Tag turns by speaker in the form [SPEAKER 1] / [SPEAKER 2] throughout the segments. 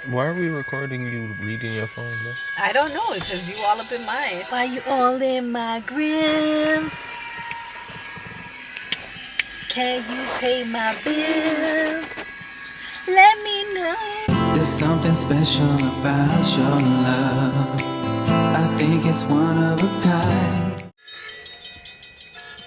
[SPEAKER 1] Why are we recording you reading your phone, though?
[SPEAKER 2] I don't know, because you all up in mine. Why you all in my grill? Can you pay my bills? Let me know.
[SPEAKER 3] There's something special about your love. I think it's one of a kind.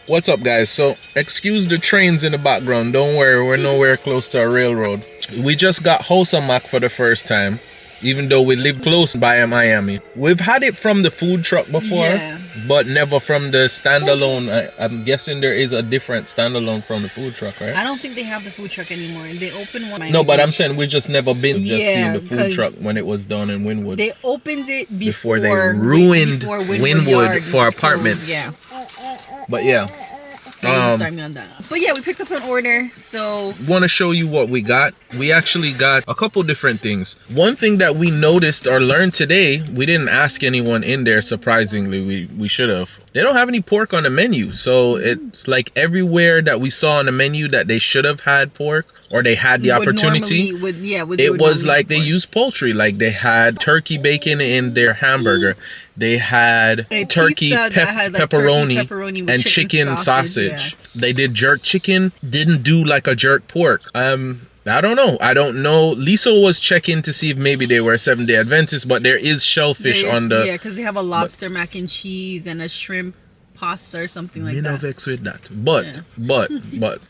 [SPEAKER 1] What's up, guys? So, excuse the trains in the background. Don't worry, we're nowhere close to a railroad. We just got Mac for the first time, even though we live close by Miami. We've had it from the food truck before, but never from the standalone. I'm guessing there is a different standalone from the food truck, right?
[SPEAKER 2] I don't think they have the food truck anymore. They opened one.
[SPEAKER 1] No, but I'm saying we just never been seen the food truck when it was done in Wynwood.
[SPEAKER 2] They opened it
[SPEAKER 1] before they ruined Wynwood for apartments.
[SPEAKER 2] Yeah.
[SPEAKER 1] But yeah.
[SPEAKER 2] Start me on that. But yeah, we picked up an order, so
[SPEAKER 1] want to show you what we got. We actually got a couple different things. One thing that we noticed or learned today, we didn't ask anyone in there, surprisingly. We should have. They don't have any pork on the menu, so it's like everywhere that we saw on the menu that they should have had pork or they had the opportunity, it was like they used poultry. Like they had turkey bacon in their hamburger. They had turkey pepperoni and chicken sausage. Yeah. They did jerk chicken, didn't do like a jerk pork. I don't know. Lisa was checking to see if maybe they were Seventh-day Adventists, but there is shellfish on the...
[SPEAKER 2] Yeah, because they have a lobster mac and cheese and a shrimp pasta or something like that.
[SPEAKER 1] No vex with that. But.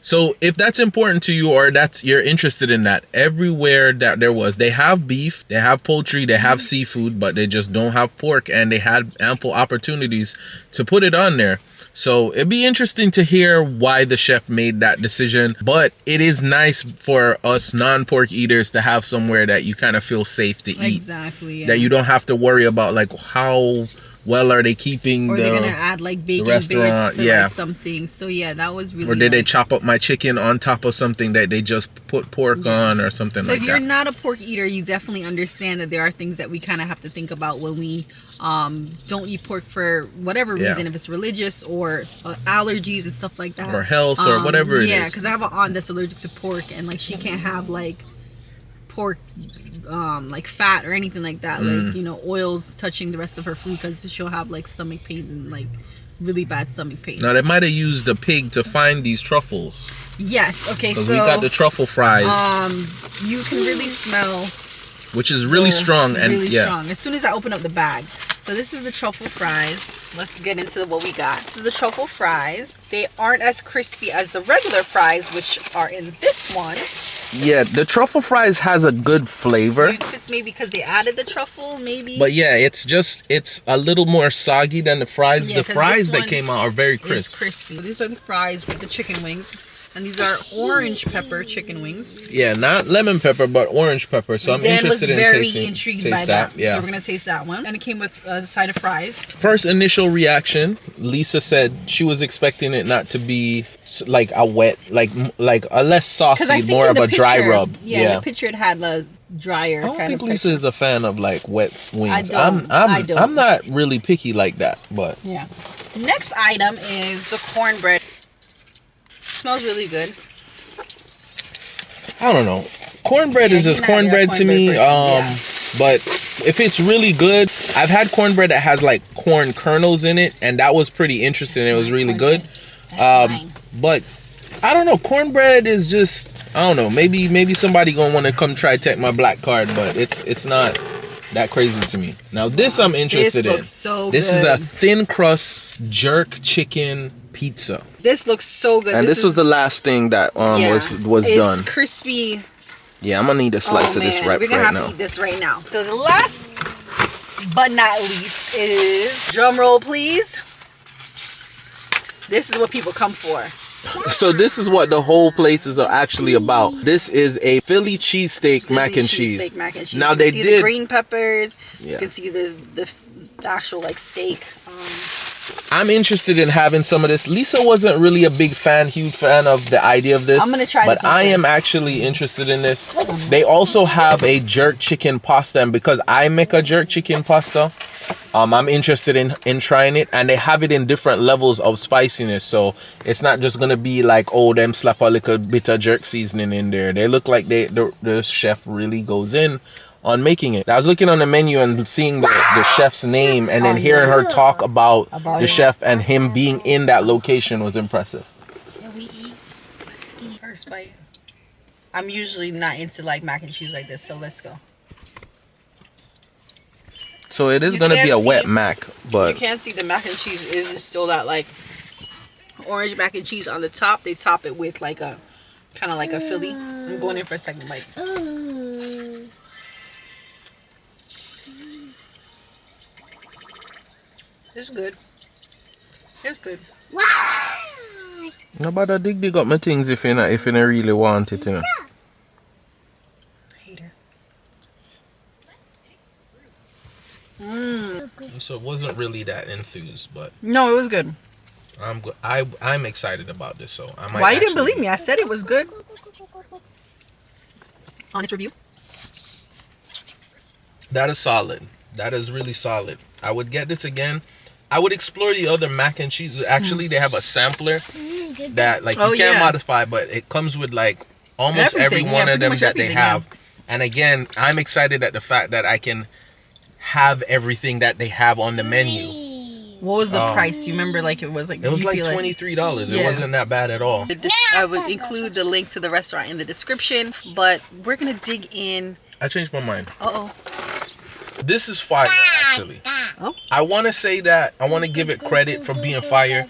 [SPEAKER 1] So if that's important to you or you're interested in that, everywhere that there was, they have beef, they have poultry, they have seafood, but they just don't have pork, and they had ample opportunities to put it on there. So it'd be interesting to hear why the chef made that decision, but it is nice for us non-pork eaters to have somewhere that you kind of feel safe to eat.
[SPEAKER 2] Exactly. Yeah.
[SPEAKER 1] That you don't have to worry about like how well are they keeping
[SPEAKER 2] or they're gonna add like bacon bits to like something. So yeah, that was really.
[SPEAKER 1] Or did they chop up my chicken on top of something that they just put pork on or something like that?
[SPEAKER 2] So if you're not a pork eater, you definitely understand that there are things that we kind of have to think about when we don't eat pork for whatever reason, if it's religious or allergies and stuff like that,
[SPEAKER 1] or health or whatever it is.
[SPEAKER 2] Yeah, because I have an aunt that's allergic to pork, and like she can't have like pork like fat or anything like that, like, you know, oils touching the rest of her food, because she'll have like stomach pain and like really bad stomach pains.
[SPEAKER 1] Now they might have used a pig to find these truffles.
[SPEAKER 2] Yes. Okay, so
[SPEAKER 1] we got the truffle fries.
[SPEAKER 2] You can really smell,
[SPEAKER 1] which is really strong and
[SPEAKER 2] really strong as soon as I open up the bag. So this is the truffle fries. Let's get into what we got. This is the truffle fries. They aren't as crispy as the regular fries, which are in this one.
[SPEAKER 1] Yeah, the truffle fries has a good flavor.
[SPEAKER 2] If it's maybe because they added the truffle, maybe.
[SPEAKER 1] But yeah, it's a little more soggy than the fries. Yeah, the fries that came out are very crisp.
[SPEAKER 2] It's crispy. These are the fries with the chicken wings. And these are orange pepper chicken wings.
[SPEAKER 1] Yeah, not lemon pepper, but orange pepper. So I'm interested in tasting.
[SPEAKER 2] Intrigued by that. Yeah. So we're gonna taste that one, and it came with a side of fries.
[SPEAKER 1] First initial reaction, Lisa said she was expecting it not to be like a wet, like a less saucy, more of a dry rub.
[SPEAKER 2] Yeah, in the picture it had a drier.
[SPEAKER 1] I don't think Lisa is a fan of like wet wings. I'm not really picky like that, but
[SPEAKER 2] yeah. Next item is the cornbread. Smells really good.
[SPEAKER 1] I don't know. Cornbread is just cornbread to me. But if it's really good, I've had cornbread that has like corn kernels in it, and that was pretty interesting. It was really good. But I don't know. Cornbread is just, I don't know. Maybe somebody gonna want to come try take my black card, but it's not that crazy to me. Now this I'm interested in. This is a thin crust jerk chicken pizza.
[SPEAKER 2] This looks so good.
[SPEAKER 1] And this was the last thing that was done.
[SPEAKER 2] It's crispy.
[SPEAKER 1] Yeah, I'm gonna need a slice of this right now.
[SPEAKER 2] We're gonna have to eat this right now. So the last but not least is, drum roll please. This is what people come for.
[SPEAKER 1] So this is what the whole place is actually about. This is a Philly cheesesteak mac and cheese. Now they did
[SPEAKER 2] the green peppers. You can see the actual like steak.
[SPEAKER 1] I'm interested in having some of this. Lisa wasn't really a huge fan of the idea of this.
[SPEAKER 2] I'm gonna try this one
[SPEAKER 1] but I am actually interested in this. They also have a jerk chicken pasta, and because I make a jerk chicken pasta, I'm interested in trying it, and they have it in different levels of spiciness. So it's not just gonna be like, oh, them slap a little bit of jerk seasoning in there. They look like the chef really goes in on making it. I was looking on the menu and seeing the chef's name, and then hearing her talk about the chef and him being in that location was impressive.
[SPEAKER 2] Can we eat? Let's eat first bite. I'm usually not into like mac and cheese like this, so let's go.
[SPEAKER 1] So it is gonna be a wet mac, but
[SPEAKER 2] you can't see the mac and cheese is still that like orange mac and cheese on the top. They top it with like a kind of like a Philly. I'm going in for a second bite. It's good. It's good.
[SPEAKER 1] nobody dig up my things if you not really want it, you know.
[SPEAKER 2] Hater.
[SPEAKER 1] So it wasn't really that enthused, but
[SPEAKER 2] No, it was good.
[SPEAKER 1] I'm excited about this. So I might.
[SPEAKER 2] Why you didn't believe me? I said it was good. Honest review.
[SPEAKER 1] That is solid. That is really solid. I would get this again. I would explore the other mac and cheese. Actually, they have a sampler that like you can't modify, but it comes with like almost every one of them that they have. And again, I'm excited at the fact that I can have everything that they have on the menu.
[SPEAKER 2] What was the price? You remember? Like it was like
[SPEAKER 1] $23. It wasn't that bad at all.
[SPEAKER 2] I would include the link to the restaurant in the description, but we're gonna dig in.
[SPEAKER 1] I changed my mind.
[SPEAKER 2] Uh-oh.
[SPEAKER 1] This is fire, actually.
[SPEAKER 2] Oh.
[SPEAKER 1] I want to say that. I want to give it credit for being fire.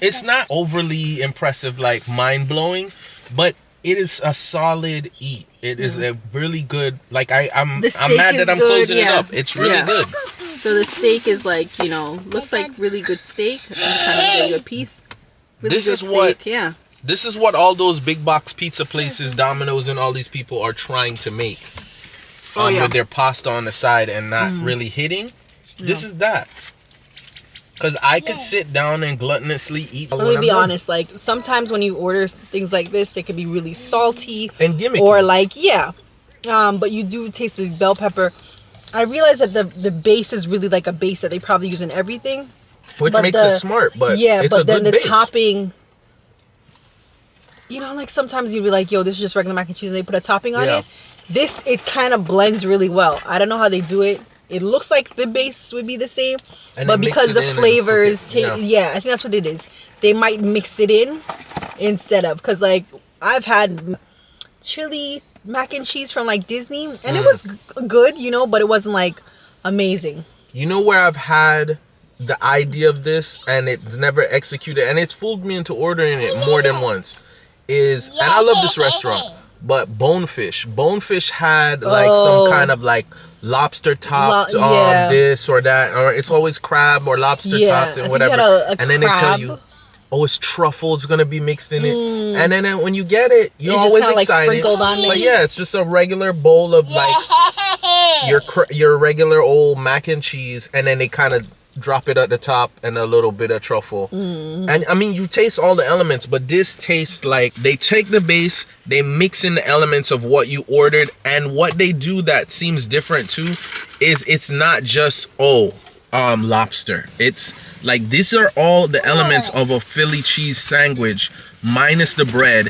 [SPEAKER 1] It's not overly impressive, like mind-blowing, but it is a solid eat. It is a really good, like I'm mad that I'm closing it up. It's really good.
[SPEAKER 2] So the steak is like, you know, looks like really good steak. I'm trying to get you a piece. Really
[SPEAKER 1] This
[SPEAKER 2] good
[SPEAKER 1] is what
[SPEAKER 2] steak.
[SPEAKER 1] This is what all those big box pizza places, Domino's, and all these people are trying to make. With their pasta on the side and not really hitting. This is that. Because I could sit down and gluttonously eat.
[SPEAKER 2] Let me be honest. Like sometimes when you order things like this, they can be really salty
[SPEAKER 1] and gimmicky.
[SPEAKER 2] Or like but you do taste the bell pepper. I realize that the base is really like a base that they probably use in everything,
[SPEAKER 1] which makes it smart. But it's
[SPEAKER 2] but
[SPEAKER 1] a
[SPEAKER 2] then
[SPEAKER 1] good
[SPEAKER 2] the
[SPEAKER 1] base.
[SPEAKER 2] topping. You know, like sometimes you'd be like, "Yo, this is just regular mac and cheese," and they put a topping on it. This, it kind of blends really well. I don't know how they do it. It looks like the base would be the same, but because the flavors I think that's what it is. They might mix it in instead of, because like I've had chili mac and cheese from like Disney, and it was good, you know, but it wasn't like amazing.
[SPEAKER 1] You know where I've had the idea of this and it's never executed, and it's fooled me into ordering it more than once, and I love this restaurant. But Bonefish had like some kind of like lobster topped this or that, or it's always crab or lobster topped and whatever. And then they tell you, oh, it's truffles gonna be mixed in it. And then when you get it, you're always excited. But yeah, it's just a regular bowl of like your regular old mac and cheese, and then they kind of drop it at the top and a little bit of truffle. And I mean, you taste all the elements, but this tastes like they take the base, they mix in the elements of what you ordered, and what they do that seems different too is it's not just lobster. It's like these are all the elements of a Philly cheese sandwich minus the bread,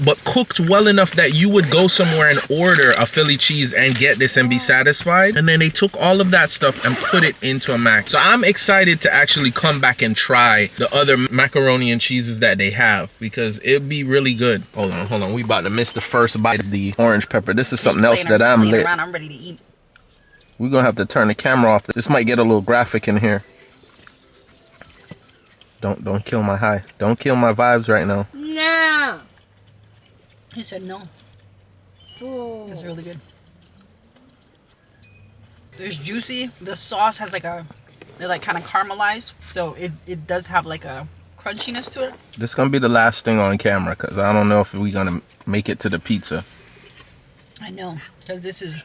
[SPEAKER 1] but cooked well enough that you would go somewhere and order a Philly cheese and get this and be satisfied. And then they took all of that stuff and put it into a mac. So I'm excited to actually come back and try the other macaroni and cheeses that they have, because it'd be really good. Hold on. We about to miss the first bite of the orange pepper. This is something else that I'm lit.
[SPEAKER 2] I'm ready to eat.
[SPEAKER 1] We're gonna have to turn the camera off. This might get a little graphic in here. Don't kill my high. Don't kill my vibes right now.
[SPEAKER 4] No.
[SPEAKER 2] He said no. That's really good. It's juicy. The sauce has like they're like kind of caramelized, so it does have like a crunchiness to it.
[SPEAKER 1] This is gonna be the last thing on camera, because I don't know if we're gonna make it to the pizza.
[SPEAKER 2] I know, because this is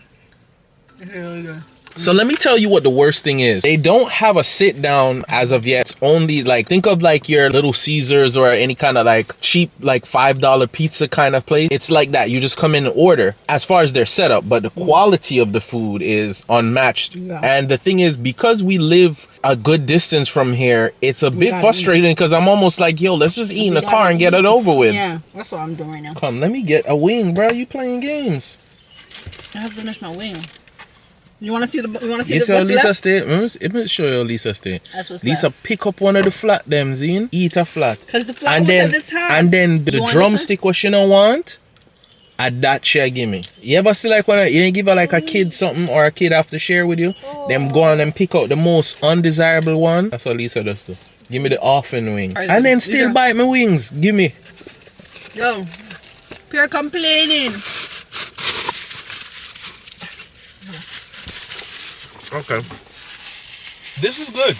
[SPEAKER 2] really good.
[SPEAKER 1] So let me tell you what the worst thing is. They don't have a sit down as of yet. It's only like, think of like your Little Caesars or any kind of like cheap like $5 pizza kind of place. It's like that. You just come in and order as far as their setup, but the quality of the food is unmatched. And the thing is, because we live a good distance from here, it's a bit frustrating, because I'm almost like, yo, let's just eat in the car and get it over with.
[SPEAKER 2] Yeah, that's what I'm doing right now.
[SPEAKER 1] Come, let me get a wing, bro. You playing games.
[SPEAKER 2] I have to finish my wing. You want to see the? You want to see
[SPEAKER 1] You
[SPEAKER 2] the
[SPEAKER 1] see how
[SPEAKER 2] what's
[SPEAKER 1] Lisa
[SPEAKER 2] left?
[SPEAKER 1] stay? Let me show you how Lisa stay.
[SPEAKER 2] That's what's
[SPEAKER 1] Lisa
[SPEAKER 2] left.
[SPEAKER 1] pick up one of the flat them, Zine. Eat a flat.
[SPEAKER 2] Because the flat
[SPEAKER 1] And
[SPEAKER 2] was
[SPEAKER 1] then,
[SPEAKER 2] at the top.
[SPEAKER 1] and then
[SPEAKER 2] You
[SPEAKER 1] the
[SPEAKER 2] want
[SPEAKER 1] drumstick what she don't want, at that she give me. You ever see like when you give her like a kid something or a kid have to share with you? Them go on and pick out the most undesirable one. That's what Lisa does do. Give me the orphan wing.
[SPEAKER 2] Alright,
[SPEAKER 1] And then
[SPEAKER 2] these
[SPEAKER 1] still
[SPEAKER 2] are-
[SPEAKER 1] bite my wings. Give me.
[SPEAKER 2] Yo, pure complaining.
[SPEAKER 1] Okay. This is good.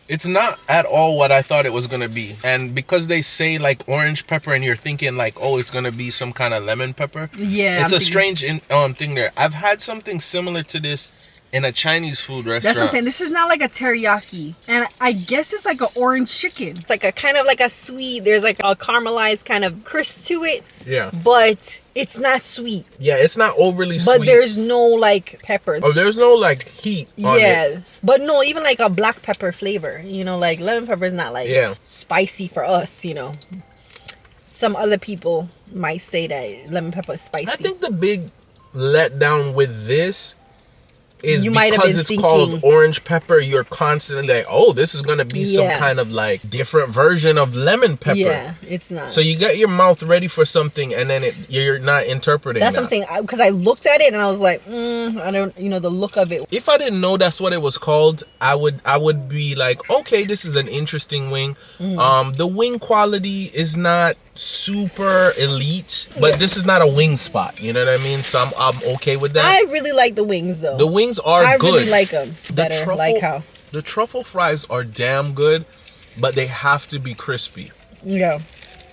[SPEAKER 1] It's not at all what I thought it was gonna be. And because they say like orange pepper and you're thinking like, oh, it's gonna be some kind of lemon pepper.
[SPEAKER 2] Yeah,
[SPEAKER 1] It's
[SPEAKER 2] I'm
[SPEAKER 1] a
[SPEAKER 2] thinking-
[SPEAKER 1] strange thing there. I've had something similar to this in a Chinese food restaurant.
[SPEAKER 2] That's what I'm saying. This is not like a teriyaki, and I guess it's like an orange chicken. It's like a kind of like a sweet. There's like a caramelized kind of crisp to it,
[SPEAKER 1] Yeah.
[SPEAKER 2] but it's not sweet.
[SPEAKER 1] Yeah, it's not overly
[SPEAKER 2] But
[SPEAKER 1] sweet.
[SPEAKER 2] there's no like pepper.
[SPEAKER 1] Oh, there's no like heat on
[SPEAKER 2] Yeah,
[SPEAKER 1] it.
[SPEAKER 2] but no, even like a black pepper flavor. You know, like lemon pepper is not like
[SPEAKER 1] Yeah.
[SPEAKER 2] spicy for us. You know, some other people might say that lemon pepper is spicy.
[SPEAKER 1] I think the big letdown with this is
[SPEAKER 2] You might have
[SPEAKER 1] because
[SPEAKER 2] been
[SPEAKER 1] it's
[SPEAKER 2] thinking-
[SPEAKER 1] called orange pepper, you're constantly like, oh, this is gonna be some
[SPEAKER 2] Yeah.
[SPEAKER 1] kind of like different version of lemon pepper.
[SPEAKER 2] Yeah, it's not.
[SPEAKER 1] So you get your mouth ready for something and then you're not interpreting
[SPEAKER 2] That's
[SPEAKER 1] that.
[SPEAKER 2] what I'm saying. Because I looked at it and I was like, I don't, you know, the look of it.
[SPEAKER 1] If I didn't know that's what it was called, I would be like, okay, this is an interesting wing. The wing quality is not super elite, but this is not a wing spot. You know what I mean? So I'm okay with that.
[SPEAKER 2] I really like the wings though.
[SPEAKER 1] The wings are
[SPEAKER 2] I
[SPEAKER 1] good.
[SPEAKER 2] really like them
[SPEAKER 1] The
[SPEAKER 2] better. Like how?
[SPEAKER 1] the truffle fries are damn good, but they have to be crispy.
[SPEAKER 2] Yeah.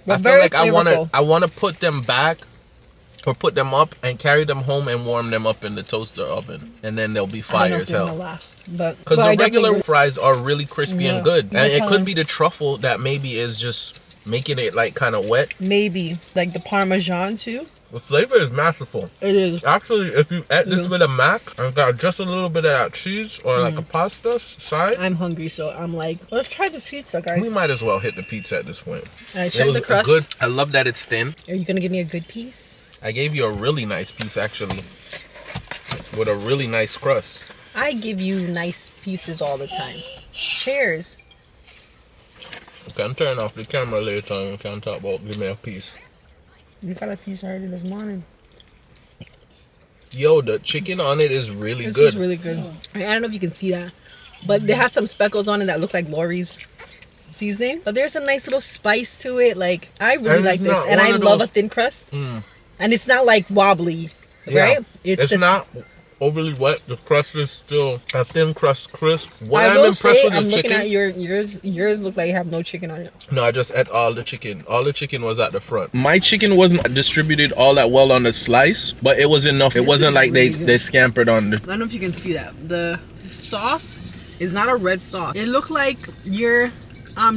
[SPEAKER 2] But
[SPEAKER 1] I feel
[SPEAKER 2] very
[SPEAKER 1] like
[SPEAKER 2] flavorful.
[SPEAKER 1] I wanna put them back or put them up and carry them home and warm them up in the toaster oven, and then they'll be
[SPEAKER 2] I don't
[SPEAKER 1] fire
[SPEAKER 2] know
[SPEAKER 1] as
[SPEAKER 2] if they're gonna
[SPEAKER 1] hell.
[SPEAKER 2] last, but
[SPEAKER 1] Because
[SPEAKER 2] I
[SPEAKER 1] the
[SPEAKER 2] definitely
[SPEAKER 1] regular
[SPEAKER 2] would-
[SPEAKER 1] fries are really crispy
[SPEAKER 2] Yeah.
[SPEAKER 1] and good,
[SPEAKER 2] Yeah,
[SPEAKER 1] and it
[SPEAKER 2] Kellan.
[SPEAKER 1] could be the truffle that maybe is just making it like kind of wet.
[SPEAKER 2] maybe like the Parmesan too.
[SPEAKER 1] The flavor is masterful.
[SPEAKER 2] It is.
[SPEAKER 1] Actually, if you add this
[SPEAKER 2] Yeah.
[SPEAKER 1] with a mac and got just a little bit of that cheese or like a pasta side,
[SPEAKER 2] I'm hungry, so I'm like, let's try the pizza, guys.
[SPEAKER 1] we might as well hit the pizza at this point.
[SPEAKER 2] All right,
[SPEAKER 1] It
[SPEAKER 2] check
[SPEAKER 1] was
[SPEAKER 2] the crust.
[SPEAKER 1] good. I love that it's thin.
[SPEAKER 2] Are you gonna give me a good piece?
[SPEAKER 1] I gave you a really nice piece actually, with a really nice crust.
[SPEAKER 2] I give you nice pieces all the time. Cheers.
[SPEAKER 1] You can turn off the camera later and we can talk about give me a piece.
[SPEAKER 2] You got a piece already this morning.
[SPEAKER 1] Yo, the chicken on it is really
[SPEAKER 2] This
[SPEAKER 1] good.
[SPEAKER 2] is really good. I don't know if you can see that, but they have some speckles on it that look like Lori's seasoning. But there's a nice little spice to it. Like I really
[SPEAKER 1] And
[SPEAKER 2] like
[SPEAKER 1] it's
[SPEAKER 2] this,
[SPEAKER 1] not
[SPEAKER 2] and
[SPEAKER 1] one
[SPEAKER 2] I
[SPEAKER 1] of
[SPEAKER 2] love
[SPEAKER 1] those-
[SPEAKER 2] a thin crust.
[SPEAKER 1] Mm.
[SPEAKER 2] And it's not like wobbly,
[SPEAKER 1] Yeah.
[SPEAKER 2] right?
[SPEAKER 1] It's
[SPEAKER 2] just,
[SPEAKER 1] not overly wet. The crust is still a thin crust crisp. What
[SPEAKER 2] I
[SPEAKER 1] I'm
[SPEAKER 2] will
[SPEAKER 1] impressed
[SPEAKER 2] say,
[SPEAKER 1] with
[SPEAKER 2] I'm
[SPEAKER 1] the
[SPEAKER 2] looking
[SPEAKER 1] chicken.
[SPEAKER 2] at yours. Yours look like you have no chicken on it.
[SPEAKER 1] No, I just ate all the chicken. All the chicken was at the front. My chicken wasn't distributed all that well on the slice, but it was enough. It
[SPEAKER 2] This
[SPEAKER 1] wasn't
[SPEAKER 2] is
[SPEAKER 1] like
[SPEAKER 2] really
[SPEAKER 1] they
[SPEAKER 2] good.
[SPEAKER 1] scampered on the.
[SPEAKER 2] I don't know if you can see that. The sauce is not a red sauce. It looked like your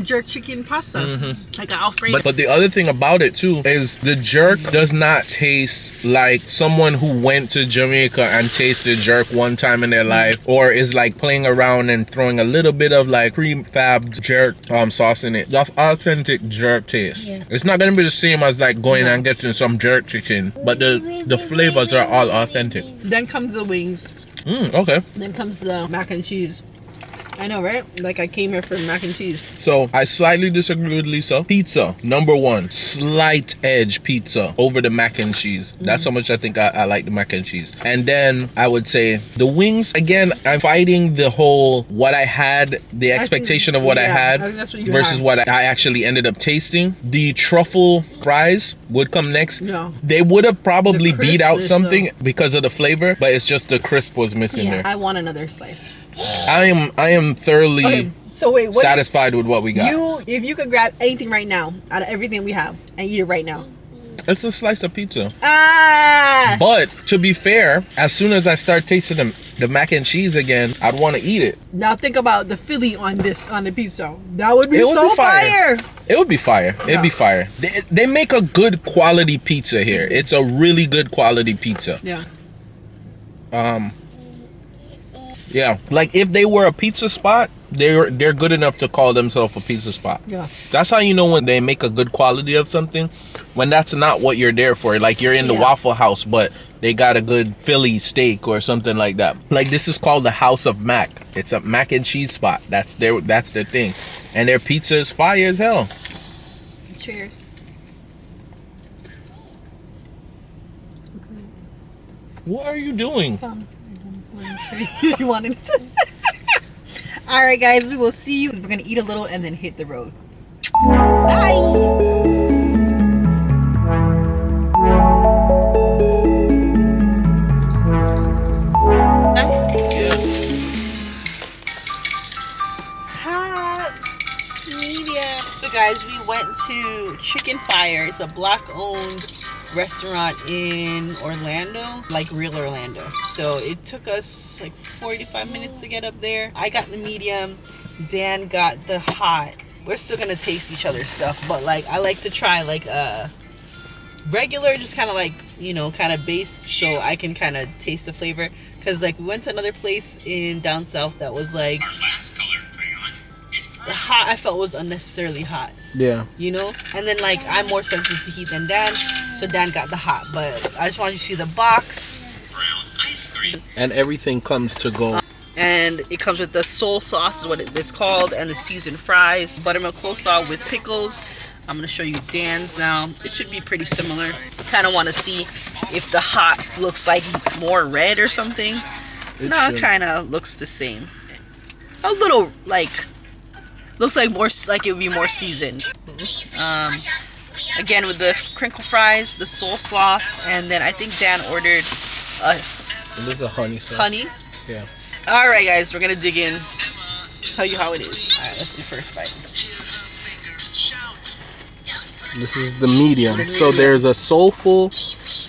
[SPEAKER 2] jerk chicken pasta, like an Alfredo.
[SPEAKER 1] But the other thing about it too is the jerk does not taste like someone who went to Jamaica and tasted jerk one time in their life, or is like playing around and throwing a little bit of like pre-fabbed jerk sauce in it. That's authentic jerk taste.
[SPEAKER 2] Yeah.
[SPEAKER 1] It's not gonna be the same as like going and getting some jerk chicken, but the flavors are all authentic.
[SPEAKER 2] Then comes the wings.
[SPEAKER 1] Okay.
[SPEAKER 2] Then comes the mac and cheese. I know, right? Like I came here for mac and cheese.
[SPEAKER 1] So I slightly disagree with Lisa. Pizza, number one, slight edge pizza over the mac and cheese. That's how much I think I like the mac and cheese. And then I would say the wings, again, I'm fighting the whole what I had, the expectation of what I had
[SPEAKER 2] I think that's what you
[SPEAKER 1] versus
[SPEAKER 2] had.
[SPEAKER 1] what I actually ended up tasting. The truffle fries would come next.
[SPEAKER 2] No.
[SPEAKER 1] They would have probably
[SPEAKER 2] The
[SPEAKER 1] beat out
[SPEAKER 2] crispness,
[SPEAKER 1] something because of the flavor, but it's just the crisp was missing
[SPEAKER 2] Yeah,
[SPEAKER 1] there.
[SPEAKER 2] I want another slice.
[SPEAKER 1] I am thoroughly
[SPEAKER 2] Okay, so wait, what?
[SPEAKER 1] satisfied with what we got.
[SPEAKER 2] If you could grab anything right now out of everything we have and eat it right now.
[SPEAKER 1] It's a slice of pizza.
[SPEAKER 2] Ah!
[SPEAKER 1] But to be fair, as soon as I start tasting the mac and cheese again, I'd want to eat it.
[SPEAKER 2] Now think about the Philly on the pizza. That would be
[SPEAKER 1] It would
[SPEAKER 2] so
[SPEAKER 1] be fire.
[SPEAKER 2] fire.
[SPEAKER 1] It would be fire. It'd be fire. They make a good quality pizza here. It's a really good quality pizza.
[SPEAKER 2] Yeah.
[SPEAKER 1] Yeah, like if they were a pizza spot they're good enough to call themselves a pizza spot.
[SPEAKER 2] Yeah.
[SPEAKER 1] That's how you know when they make a good quality of something, when that's not what you're there for. Like you're in the Waffle House, but they got a good Philly steak or something like that. Like this is called the House of Mac. It's a mac and cheese spot. That's their thing. And their pizza is fire as hell.
[SPEAKER 2] Cheers.
[SPEAKER 1] What are you doing?
[SPEAKER 2] You wanted to? All right, guys. We will see you. We're gonna eat a little and then hit the road. Bye. Guys, we went to Chicken Fire. It's a black-owned restaurant in Orlando, like real Orlando. So it took us like 45 minutes to get up there. I got the medium. Dan got the hot. We're still gonna taste each other's stuff, but like I like to try like regular, just kind of like, you know, kind of base, so I can kind of taste the flavor. Because like we went to another place in down south that was like, the hot I felt was unnecessarily hot.
[SPEAKER 1] Yeah.
[SPEAKER 2] You know? And then like I'm more sensitive to heat than Dan, so Dan got the hot. But I just wanted you to see the box.
[SPEAKER 1] And everything comes to go.
[SPEAKER 2] And it comes with the soul sauce is what it's called, and the seasoned fries, buttermilk coleslaw with pickles. I'm gonna show you Dan's now. It should be pretty similar. Kind of want to see if the hot looks like more red or something. No, it kind of looks the same. A little like. Looks like more like it would be more seasoned. Again with the crinkle fries, the soul sauce, and then I think Dan ordered
[SPEAKER 1] This is a honey sauce.
[SPEAKER 2] Honey.
[SPEAKER 1] Yeah.
[SPEAKER 2] All right, guys, we're gonna dig in. Tell you how it is. All right, let's do first bite.
[SPEAKER 1] This is the medium. So there's a soulful,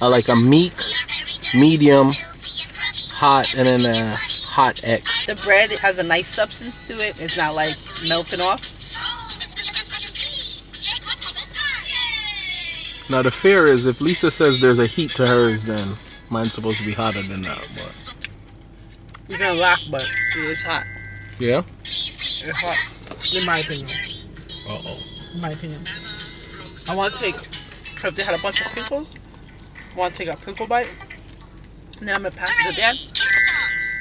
[SPEAKER 1] like a meek, medium, hot, and then a hot X.
[SPEAKER 2] The bread has a nice substance to it. It's not like melting off.
[SPEAKER 1] Now the fear is if Lisa says there's a heat to hers, then mine's supposed to be hotter than that. But
[SPEAKER 2] You're gonna laugh, but it is hot.
[SPEAKER 1] yeah.
[SPEAKER 2] It's hot, in my opinion. In my opinion. I want to take, because they had a bunch of pickles, I want to take a pickle bite, and then I'm gonna pass it to Dan.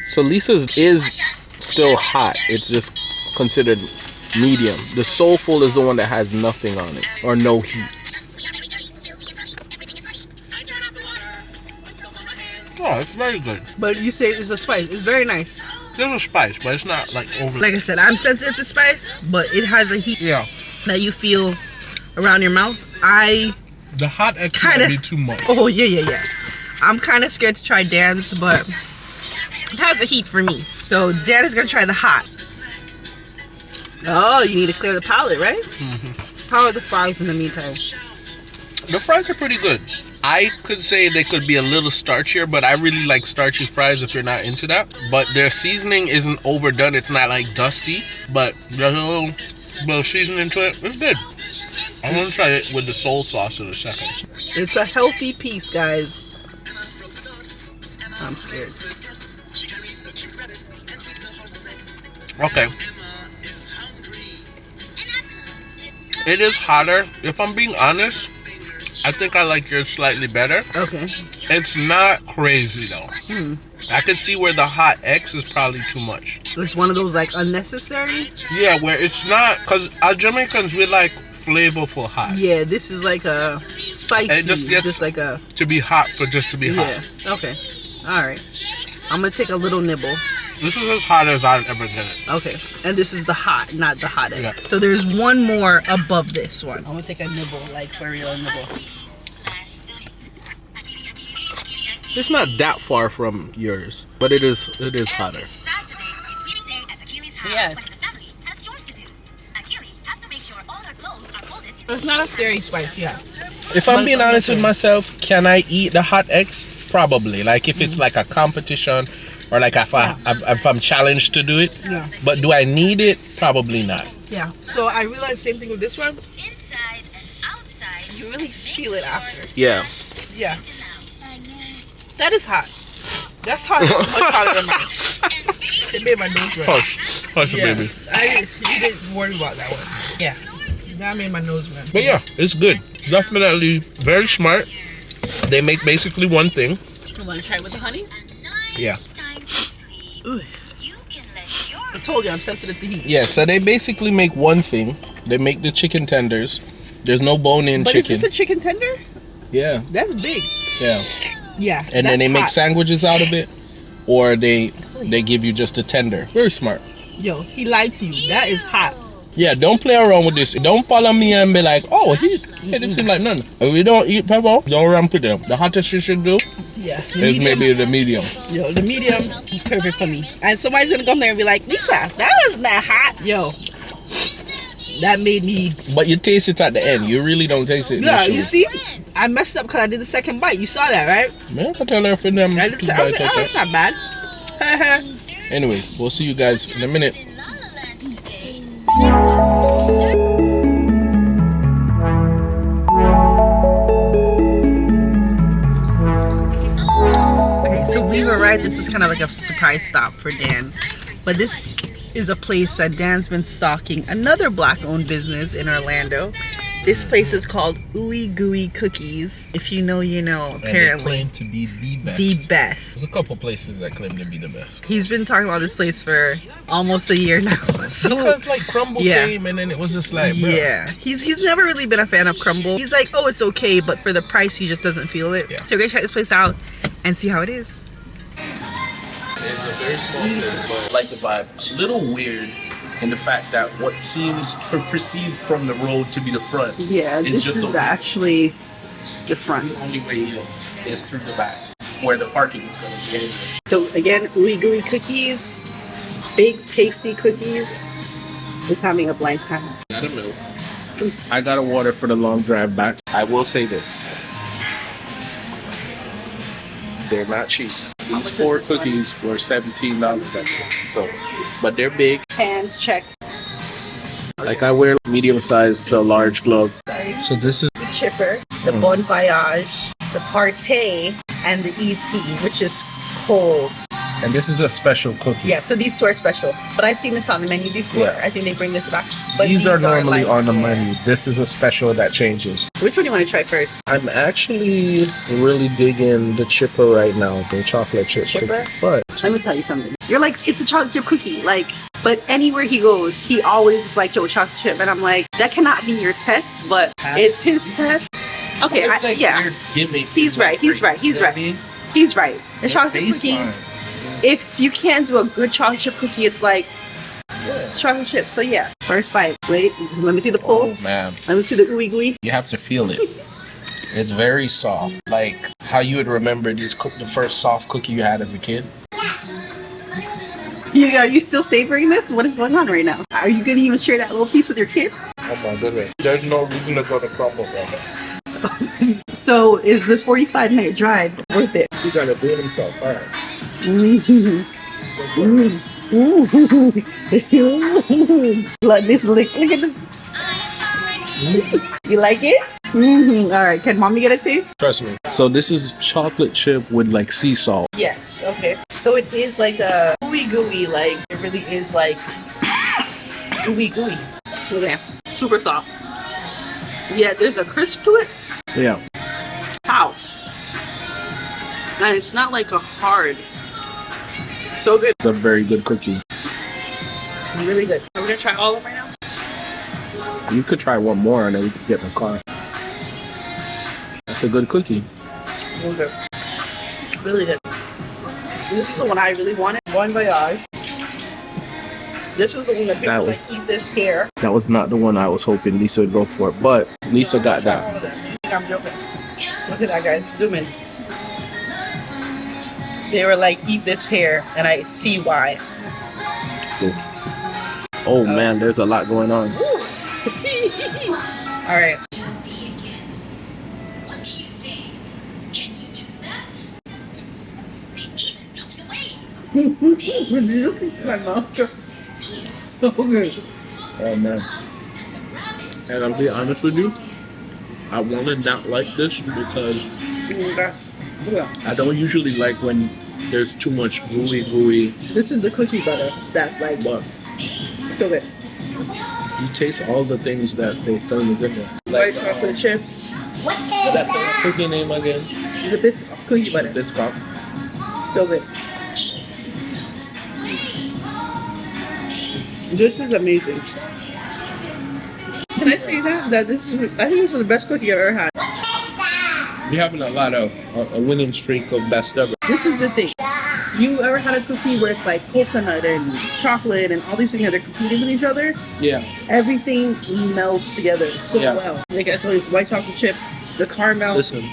[SPEAKER 1] So Lisa's is still hot. It's just considered medium. The soulful is the one that has nothing on it or no heat. Oh, it's very good.
[SPEAKER 2] But you say it's a spice. It's very nice.
[SPEAKER 1] There's a spice, but it's not like over.
[SPEAKER 2] Like I said, I'm sensitive to spice, but it has a heat that you feel around your mouth.
[SPEAKER 1] The hot X might be too much.
[SPEAKER 2] Oh, yeah. I'm kind of scared to try Dan's, but it has a heat for me. So Dan is going to try the hot. Oh, you need to clear the palate, right? Mm-hmm. How are the fries in the meantime?
[SPEAKER 1] The fries are pretty good. I could say they could be a little starchier, but I really like starchy fries if you're not into that. But their seasoning isn't overdone. It's not like dusty, but there's a little bit of seasoning to it. It's good. I'm going to try it with the soul sauce in a second.
[SPEAKER 2] It's a healthy piece, guys. I'm scared.
[SPEAKER 1] Okay. It is hotter. If I'm being honest, I think I like yours slightly better.
[SPEAKER 2] Okay.
[SPEAKER 1] It's not crazy though. I can see where the hot X is probably too much.
[SPEAKER 2] It's one of those like unnecessary.
[SPEAKER 1] Yeah, where it's not, because our Jamaicans, we like flavorful hot.
[SPEAKER 2] Yeah, this is like a spicy.
[SPEAKER 1] It just gets
[SPEAKER 2] just like a
[SPEAKER 1] to be hot for just to be hot.
[SPEAKER 2] Yeah. Okay. All right. I'm gonna take a little nibble.
[SPEAKER 1] This is as hot as I've ever done it.
[SPEAKER 2] Okay. And this is the hot, not the hot X.
[SPEAKER 1] Yeah.
[SPEAKER 2] So there's one more above this one. I'm gonna take a nibble, like for a real nibble.
[SPEAKER 1] It's not that far from yours, but it is hotter.
[SPEAKER 2] Yeah. It's not a scary spice, yeah.
[SPEAKER 1] If I'm being honest with myself, can I eat the hot X? Probably. Like if it's like a competition, or like if I'm challenged to do it.
[SPEAKER 2] Yeah.
[SPEAKER 1] But do I need it? Probably not.
[SPEAKER 2] Yeah. So I realized same thing with this one. Inside and outside. You really feel it after.
[SPEAKER 1] Yeah.
[SPEAKER 2] Yeah. That is hot. That's hot. Much hotter than mine. It made my nose red.
[SPEAKER 1] Hush,
[SPEAKER 2] Yeah,
[SPEAKER 1] baby.
[SPEAKER 2] you didn't worry about that one. Yeah, that made my nose run.
[SPEAKER 1] But yeah, it's good. Definitely very smart. They make basically one thing.
[SPEAKER 2] You want to try it with the honey?
[SPEAKER 1] Yeah.
[SPEAKER 2] Ooh. I told you I'm sensitive to heat.
[SPEAKER 1] Yeah, so they basically make one thing. They make the chicken tenders. There's no bone-in
[SPEAKER 2] But
[SPEAKER 1] chicken.
[SPEAKER 2] is this a chicken tender?
[SPEAKER 1] Yeah,
[SPEAKER 2] That's big.
[SPEAKER 1] yeah.
[SPEAKER 2] Yeah.
[SPEAKER 1] And then they make
[SPEAKER 2] hot.
[SPEAKER 1] sandwiches out of it, or they give you just a tender. Very smart.
[SPEAKER 2] Yo, he lied to you. That is hot.
[SPEAKER 1] Yeah, don't play around with this. Don't follow me and be like, oh, this is like none. If we don't eat pepper, don't ramp with them. The hottest you should do
[SPEAKER 2] Yeah.
[SPEAKER 1] is maybe the medium.
[SPEAKER 2] Yo, the medium is perfect for me. And somebody's gonna come there and be like, Lisa, that was not hot. Yo, that made me.
[SPEAKER 1] But you taste it at the end. You really don't taste it.
[SPEAKER 2] Yeah,
[SPEAKER 1] initially.
[SPEAKER 2] you see, I messed up because I did the second bite. You saw that, right?
[SPEAKER 1] Man, I can tell her for them.
[SPEAKER 2] I did.
[SPEAKER 1] two
[SPEAKER 2] I was
[SPEAKER 1] bites
[SPEAKER 2] like, oh,
[SPEAKER 1] like
[SPEAKER 2] that's
[SPEAKER 1] that.
[SPEAKER 2] not bad.
[SPEAKER 1] Anyway, we'll see you guys in a minute.
[SPEAKER 2] Okay, so we were right. This was kind of like a surprise stop for Dan, but this is a place that Dan's been stalking. Another black-owned business in Orlando. This place is called Gou-oui Cookies. If you know, you know.
[SPEAKER 1] And they
[SPEAKER 2] Apparently,
[SPEAKER 1] claim to be the best.
[SPEAKER 2] the best.
[SPEAKER 1] There's a couple places that claim to be the best.
[SPEAKER 2] He's been talking about this place for almost a year now. So
[SPEAKER 1] Because like Crumble
[SPEAKER 2] Yeah.
[SPEAKER 1] came and then it was just like, bro.
[SPEAKER 2] yeah, he's never really been a fan of crumble. He's like, oh, it's okay, but for the price, he just doesn't feel it.
[SPEAKER 1] Yeah.
[SPEAKER 2] So we're gonna check this place out and see how it is.
[SPEAKER 1] It's a very small place, but I like the vibe. It's a little weird in the fact that what seems perceived from the road to be the front
[SPEAKER 2] Yeah,
[SPEAKER 1] is just okay.
[SPEAKER 2] actually the front.
[SPEAKER 1] The only way in is through the back, where the parking is going to be anyway.
[SPEAKER 2] So again, Gou-oui Cookies, big tasty cookies, is having a blank time.
[SPEAKER 1] I don't know. I got a water for the long drive back. I will say this. They're not cheap. These 4 cookies were $17 so, but they're big.
[SPEAKER 2] Hand check.
[SPEAKER 1] Like I wear medium size to a large glove. So this is
[SPEAKER 2] The chipper, the Bon Voyage, the Partey, and the ET, which is cold.
[SPEAKER 1] and this is a special cookie.
[SPEAKER 2] Yeah, so these two are special. But I've seen this on the menu before.
[SPEAKER 1] Yeah.
[SPEAKER 2] I think they bring this back. But
[SPEAKER 1] These are normally
[SPEAKER 2] like-
[SPEAKER 1] on the menu. This is a special that changes.
[SPEAKER 2] Which one do you want to try first?
[SPEAKER 1] I'm actually really digging the chipper right now, the chocolate chip
[SPEAKER 2] Chipper?
[SPEAKER 1] cookie. But
[SPEAKER 2] Let me tell you something. You're like, it's a chocolate chip cookie. Like, but anywhere he goes, he always is like, yo, chocolate chip. And I'm like, that cannot be your test, but it's his test. Okay, yeah. He's right. He's right. He's right. He's right. The chocolate cookie. If you can't do a good chocolate chip cookie, it's like chocolate chip. So yeah, first bite. Wait, let me see the pull.
[SPEAKER 1] Oh man,
[SPEAKER 2] Let me see the ooey gooey.
[SPEAKER 1] you have to feel it. It's very soft, like how you would remember the first soft cookie you had as a kid.
[SPEAKER 2] Are you still savoring this? What is going on right now? Are you gonna even share that little piece with your kid?
[SPEAKER 1] Oh my goodness, there's no reason to go to Crumble right now.
[SPEAKER 2] So is the 45-minute drive worth it?
[SPEAKER 1] He's gonna do it himself. All right.
[SPEAKER 2] Like this lick. Look at this. You like it? All right. Can mommy get a taste?
[SPEAKER 1] Trust me. So this is chocolate chip with like sea salt.
[SPEAKER 2] Yes. Okay. So it is like a gooey gooey. Like it really is like gooey gooey. Okay. Super soft. Yeah. There's a crisp to it.
[SPEAKER 1] Yeah.
[SPEAKER 2] How? And it's not like a hard. So good.
[SPEAKER 1] It's a very good cookie.
[SPEAKER 2] Really good. Are we gonna try all of them right now?
[SPEAKER 1] You could try one more and then we could get in the car. That's a good cookie.
[SPEAKER 2] Really good. Really good. This is the one I really wanted. Bon Voyage. This was the one that people
[SPEAKER 1] That was-
[SPEAKER 2] like eat this here.
[SPEAKER 1] That was not the one I was hoping Lisa would go for, but Lisa got
[SPEAKER 2] All
[SPEAKER 1] that.
[SPEAKER 2] of them. You think I'm joking? Look at that, guys. Zoom in. They were like, eat this here, and I see why.
[SPEAKER 1] Oh man, there's a lot going on.
[SPEAKER 2] All right.
[SPEAKER 4] What do you think? Can you do that? They even looked away.
[SPEAKER 2] My mouth. So good.
[SPEAKER 1] Oh man. And I'm being honest with you, I want to not like this because I don't usually like when there's too much gooey.
[SPEAKER 2] This is the cookie butter that like
[SPEAKER 1] But
[SPEAKER 5] So good.
[SPEAKER 1] You taste all the things that they throw is in there.
[SPEAKER 5] White chocolate chips.
[SPEAKER 1] That cookie name again?
[SPEAKER 5] The biscuit cookie butter.
[SPEAKER 1] Biscoff.
[SPEAKER 5] So good. This is amazing. Can I say that this is? I think this is the best cookie I've ever had.
[SPEAKER 1] We're having a lot of a winning streak of best ever.
[SPEAKER 5] This is the thing. You ever had a cookie where it's like coconut and chocolate and all these things that are competing with each other?
[SPEAKER 1] Yeah.
[SPEAKER 5] Everything melds together so
[SPEAKER 1] Yeah.
[SPEAKER 5] well. Like I told you, white chocolate chip, the caramel,
[SPEAKER 1] Listen,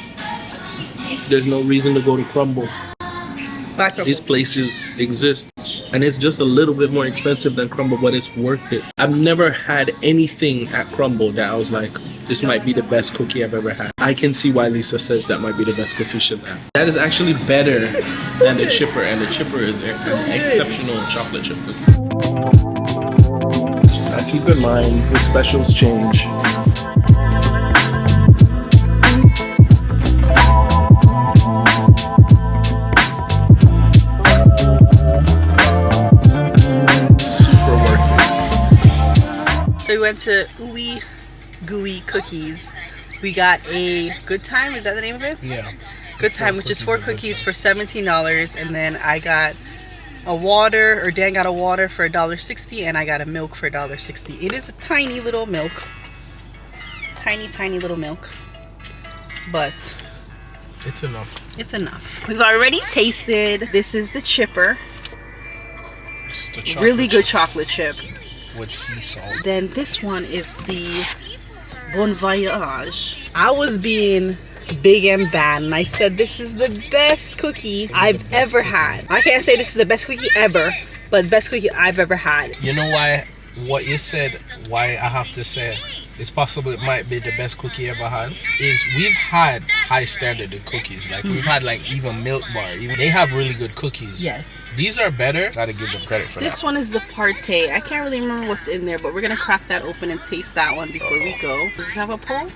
[SPEAKER 1] there's no reason to go to Crumble.
[SPEAKER 5] black chocolate.
[SPEAKER 1] These places exist, and it's just a little bit more expensive than Crumble, but it's worth it. I've never had anything at Crumble that I was like, this might be the best cookie I've ever had. I can see why Lisa says that might be the best cookie she's had. That is actually better than the Chipper, and the Chipper is an exceptional chocolate chip cookie. Now keep in mind, the specials change.
[SPEAKER 2] So we went to Gou-oui Cookies. We got a Good Time, is that the name of it?
[SPEAKER 1] Yeah.
[SPEAKER 2] Good Time, which is 4 cookies for $17, and then I got a water, or Dan got a water for $1.60, and I got a milk for $1.60. It is a tiny little milk. Tiny little milk. But
[SPEAKER 1] It's enough.
[SPEAKER 2] it's enough. We've already tasted. This is the Chipper.
[SPEAKER 1] It's the chocolate
[SPEAKER 2] Really good chocolate chip.
[SPEAKER 1] with sea salt.
[SPEAKER 2] Then this one is the Bon Voyage. I was being big and bad, and I said this is the best cookie I've ever had. I can't say this is the best cookie ever, but best cookie I've ever had.
[SPEAKER 6] You know why? What you said, why I have to say it's possible it might be the best cookie you ever had, is we've had high standard of cookies. Like we've had like even Milk Bar. Even they have really good cookies.
[SPEAKER 2] Yes.
[SPEAKER 6] These are better. Gotta give them credit for
[SPEAKER 2] This
[SPEAKER 6] that.
[SPEAKER 2] one is the Partay. I can't really remember what's in there, but we're gonna crack that open and taste that one before we go. Does it have a pull?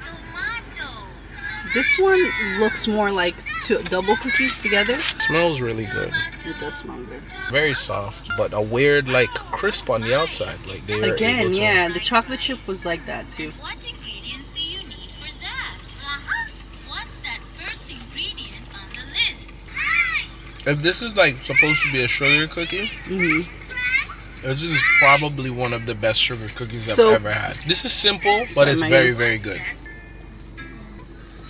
[SPEAKER 2] This one looks more like two double cookies together.
[SPEAKER 6] Smells really good.
[SPEAKER 2] It does smell good.
[SPEAKER 6] Very soft, but a weird like crisp on the outside. Like they are
[SPEAKER 2] Again,
[SPEAKER 6] able to,
[SPEAKER 2] yeah, the chocolate chip was like that too.
[SPEAKER 4] What ingredients do you need for that? What's that first ingredient on the list?
[SPEAKER 6] If this is like supposed to be a sugar cookie, this is probably one of the best sugar cookies I've
[SPEAKER 2] So-
[SPEAKER 6] ever had. This is simple, but it's very, very good.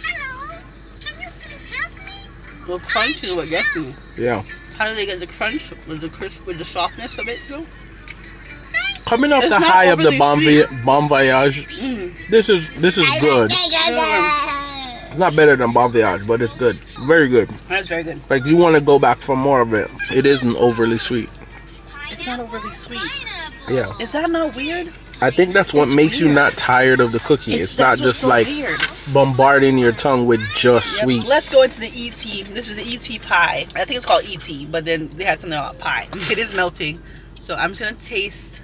[SPEAKER 4] Hello? Can you please help me?
[SPEAKER 2] The crunch is what gets me.
[SPEAKER 6] Yeah.
[SPEAKER 2] How do they get the crunch with the crisp, with the softness of it too?
[SPEAKER 6] Coming off
[SPEAKER 2] It's
[SPEAKER 6] the
[SPEAKER 2] not
[SPEAKER 6] high of the
[SPEAKER 2] overly
[SPEAKER 6] Bon Voyage, this is good. It's not better than Bon Voyage, but it's good. Very good.
[SPEAKER 2] That's very good.
[SPEAKER 6] Like you want to go back for more of it. It isn't overly sweet.
[SPEAKER 2] It's not overly sweet.
[SPEAKER 6] Yeah.
[SPEAKER 2] Is that not weird?
[SPEAKER 6] I think that's what
[SPEAKER 2] It's
[SPEAKER 6] makes you
[SPEAKER 2] weird.
[SPEAKER 6] not tired of the cookie. It's not
[SPEAKER 2] that's what's
[SPEAKER 6] just
[SPEAKER 2] so
[SPEAKER 6] like
[SPEAKER 2] weird.
[SPEAKER 6] bombarding your tongue with just
[SPEAKER 2] Yep.
[SPEAKER 6] sweet.
[SPEAKER 2] So let's go into the ET. This is the ET pie. I think it's called ET, but then they had something about pie. It is melting, so I'm just gonna taste.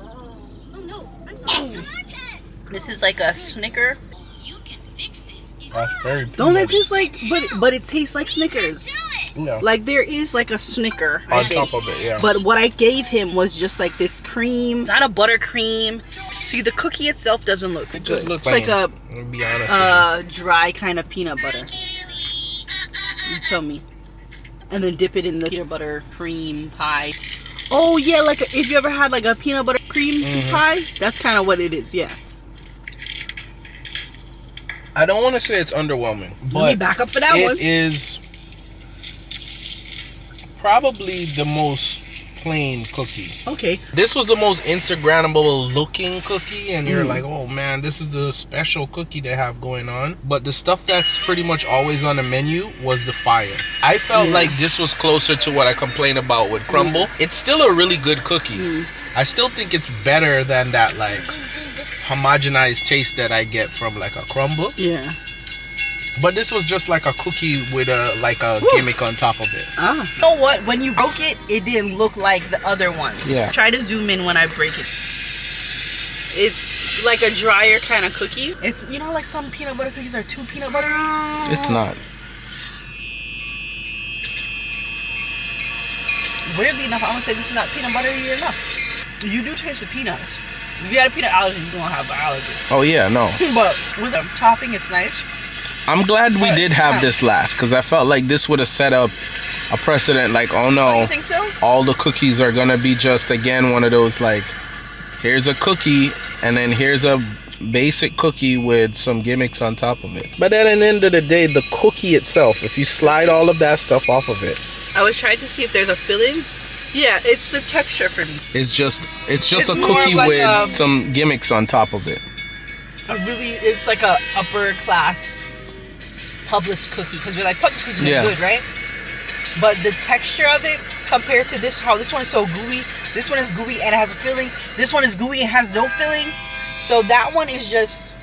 [SPEAKER 2] This is like a Snicker.
[SPEAKER 4] You can fix this.
[SPEAKER 6] That's very
[SPEAKER 2] Don't it taste like? But it tastes like Snickers.
[SPEAKER 6] Yeah.
[SPEAKER 2] Like there is like a Snicker I
[SPEAKER 6] On
[SPEAKER 2] think.
[SPEAKER 6] top of it, yeah.
[SPEAKER 2] But what I gave him was just like this cream. It's not a buttercream. See, the cookie itself doesn't look
[SPEAKER 6] It
[SPEAKER 2] good.
[SPEAKER 6] just looks
[SPEAKER 2] it's like a
[SPEAKER 6] I'll be honest with
[SPEAKER 2] dry kind of peanut butter. You tell me. And then dip it in the peanut butter cream pie. Oh yeah, like if you ever had like a peanut butter cream pie, that's kind of what it is. Yeah.
[SPEAKER 6] I don't want to say it's underwhelming, but
[SPEAKER 2] Let me back up for that one.
[SPEAKER 6] it is probably the most plain cookie.
[SPEAKER 2] Okay.
[SPEAKER 6] This was the most Instagrammable looking cookie, and you're like, oh man, this is the special cookie they have going on. But the stuff that's pretty much always on the menu was the fire. I felt like this was closer to what I complain about with Crumble. It's still a really good cookie. I still think it's better than that like homogenized taste that I get from like a Crumble.
[SPEAKER 2] Yeah.
[SPEAKER 6] But this was just like a cookie with a like a gimmick on top of it.
[SPEAKER 2] Ah. You know what? When you broke it, it didn't look like the other ones.
[SPEAKER 6] Yeah.
[SPEAKER 2] Try to zoom in when I break it. It's like a drier kind of cookie. It's, you know, like some peanut butter cookies are too peanut buttery.
[SPEAKER 6] It's not.
[SPEAKER 2] Weirdly enough, I'm gonna say this is not peanut buttery enough. You do taste the peanuts. If you had a peanut allergy, you're gonna have an allergy.
[SPEAKER 1] Oh yeah, no.
[SPEAKER 2] But with the topping, it's nice.
[SPEAKER 1] I'm glad we did have this last, because I felt like this would have set up a precedent. Like, oh no,
[SPEAKER 2] You think so?
[SPEAKER 1] all the cookies are gonna be just again one of those like, here's a cookie and then here's a basic cookie with some gimmicks on top of it. But then at the end of the day, the cookie itself, if you slide all of that stuff off of it,
[SPEAKER 2] I was trying to see if there's a filling. Yeah, it's the texture for me.
[SPEAKER 1] it's just
[SPEAKER 2] It's
[SPEAKER 1] a
[SPEAKER 2] more
[SPEAKER 1] cookie
[SPEAKER 2] like,
[SPEAKER 1] with some gimmicks on top of it.
[SPEAKER 2] It's like a upper class Publix cookie, because we're like, Publix cookies
[SPEAKER 1] Yeah.
[SPEAKER 2] are good, right? But the texture of it compared to this, how this one is so gooey, this one is gooey and it has a filling, this one is gooey and has no filling, so that one is just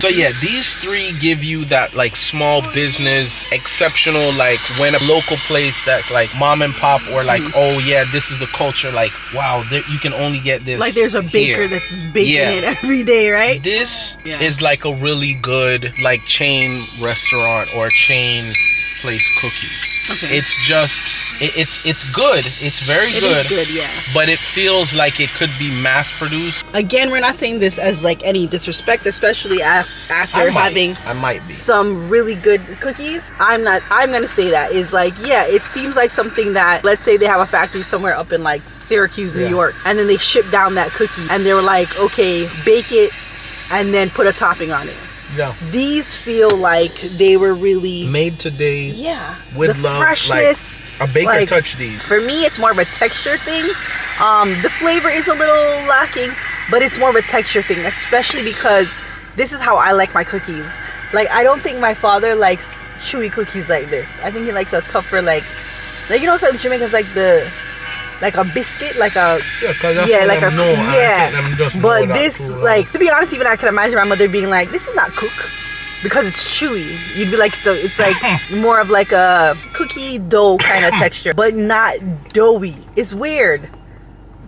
[SPEAKER 6] So yeah, these three give you that like small business exceptional, like when a local place that's like mom and pop or like, oh yeah, this is the culture, like wow, you can only get this
[SPEAKER 2] like there's a baker
[SPEAKER 6] here.
[SPEAKER 2] that's just baking
[SPEAKER 6] Yeah.
[SPEAKER 2] it every day, right?
[SPEAKER 6] This
[SPEAKER 2] Yeah.
[SPEAKER 6] is like a really good like chain restaurant or chain place cookie.
[SPEAKER 2] Okay.
[SPEAKER 6] It's just it's good. It's very
[SPEAKER 2] It
[SPEAKER 6] good.
[SPEAKER 2] is good, yeah.
[SPEAKER 6] But it feels like it could be mass produced.
[SPEAKER 2] Again, we're not saying this as like any disrespect, especially after having
[SPEAKER 6] I might be.
[SPEAKER 2] some really good cookies. I'm gonna say that is like, yeah, it seems like something that, let's say they have a factory somewhere up in like Syracuse, New
[SPEAKER 6] Yeah.
[SPEAKER 2] York, and then they ship down that cookie and they were like, okay, bake it and then put a topping on it.
[SPEAKER 6] Yeah.
[SPEAKER 2] These feel like they were really
[SPEAKER 6] Made today.
[SPEAKER 2] yeah,
[SPEAKER 6] with
[SPEAKER 2] the
[SPEAKER 6] love,
[SPEAKER 2] freshness.
[SPEAKER 6] A baker
[SPEAKER 2] like,
[SPEAKER 6] touched these.
[SPEAKER 2] For me, it's more of a texture thing. The flavor is a little lacking, but it's more of a texture thing, especially because this is how I like my cookies. Like, I don't think my father likes chewy cookies like this. I think he likes a tougher, like you know, some Jamaicans like a biscuit, like a like a But this, like, to be honest, even I can imagine my mother being like, "This is not cook," because it's chewy. You'd be like, it's like more of like a cookie dough kind of texture, but not doughy. It's weird.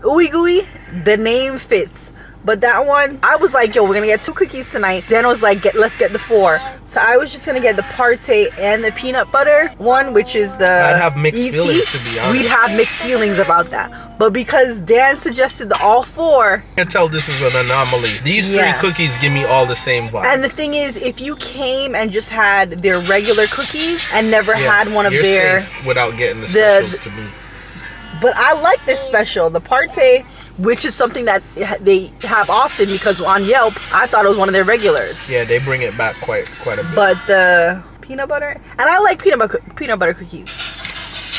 [SPEAKER 2] Ooey gooey, the name fits. But that one, I was like, yo, we're gonna get 2 cookies tonight. Dan was like, let's get the 4. So I was just gonna get the party and the peanut butter one, which is the
[SPEAKER 6] I'd have mixed
[SPEAKER 2] ET.
[SPEAKER 6] feelings, to be honest.
[SPEAKER 2] We'd have mixed feelings about that. But because Dan suggested the all 4,
[SPEAKER 6] I can tell this is an anomaly. These
[SPEAKER 2] Yeah.
[SPEAKER 6] 3 cookies give me all the same vibe.
[SPEAKER 2] and the thing is, if you came and just had their regular cookies and never
[SPEAKER 6] Yeah,
[SPEAKER 2] had one of
[SPEAKER 6] you're
[SPEAKER 2] their,
[SPEAKER 6] safe without getting the specials to me.
[SPEAKER 2] but I like this special, the party, which is something that they have often because on Yelp, I thought it was one of their regulars.
[SPEAKER 6] Yeah, they bring it back quite a bit.
[SPEAKER 2] But the peanut butter, and I like peanut butter cookies,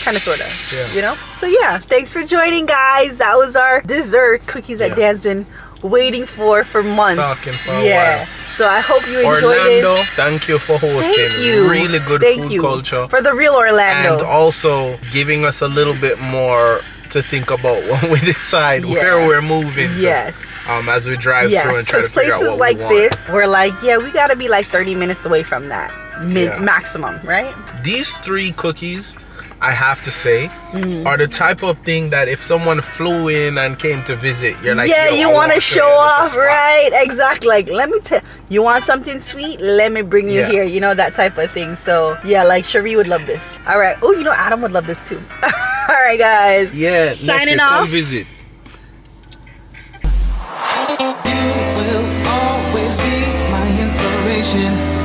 [SPEAKER 2] kind of, sort of,
[SPEAKER 6] Yeah.
[SPEAKER 2] you know. So yeah, thanks for joining, guys. That was our dessert cookies that
[SPEAKER 6] Yeah.
[SPEAKER 2] Dan's been waiting for months.
[SPEAKER 6] Talking for a
[SPEAKER 2] yeah.
[SPEAKER 6] while.
[SPEAKER 2] So I hope you enjoyed
[SPEAKER 6] Orlando,
[SPEAKER 2] it.
[SPEAKER 6] thank you for hosting.
[SPEAKER 2] Thank you.
[SPEAKER 6] Really good
[SPEAKER 2] Thank
[SPEAKER 6] food
[SPEAKER 2] you
[SPEAKER 6] culture.
[SPEAKER 2] for the real Orlando.
[SPEAKER 6] And also giving us a little bit more to think about when we decide
[SPEAKER 2] Yeah.
[SPEAKER 6] where we're moving to,
[SPEAKER 2] Yes.
[SPEAKER 6] as we drive through and
[SPEAKER 2] Yes,
[SPEAKER 6] try
[SPEAKER 2] because
[SPEAKER 6] to figure out
[SPEAKER 2] places
[SPEAKER 6] what
[SPEAKER 2] like
[SPEAKER 6] we want.
[SPEAKER 2] this, we're like, yeah, we gotta be like 30 minutes away from that
[SPEAKER 6] Yeah.
[SPEAKER 2] maximum, right?
[SPEAKER 6] These 3 cookies, I have to say,
[SPEAKER 2] Mm-hmm.
[SPEAKER 6] are the type of thing that if someone flew in and came to visit, you're like,
[SPEAKER 2] yeah,
[SPEAKER 6] yo,
[SPEAKER 2] you
[SPEAKER 6] I
[SPEAKER 2] want to
[SPEAKER 6] want
[SPEAKER 2] show
[SPEAKER 6] at the
[SPEAKER 2] off,
[SPEAKER 6] spot.
[SPEAKER 2] right? Exactly. Like, let me tell you, want something sweet? Let me bring you
[SPEAKER 6] Yeah.
[SPEAKER 2] here. You know, that type of thing. So, yeah, like, Cherie would love this. All right. Oh, you know, Adam would love this too. All right, guys.
[SPEAKER 6] Yeah,
[SPEAKER 2] Signing
[SPEAKER 6] nephew,
[SPEAKER 2] off.
[SPEAKER 6] come visit.
[SPEAKER 3] You will always be my inspiration.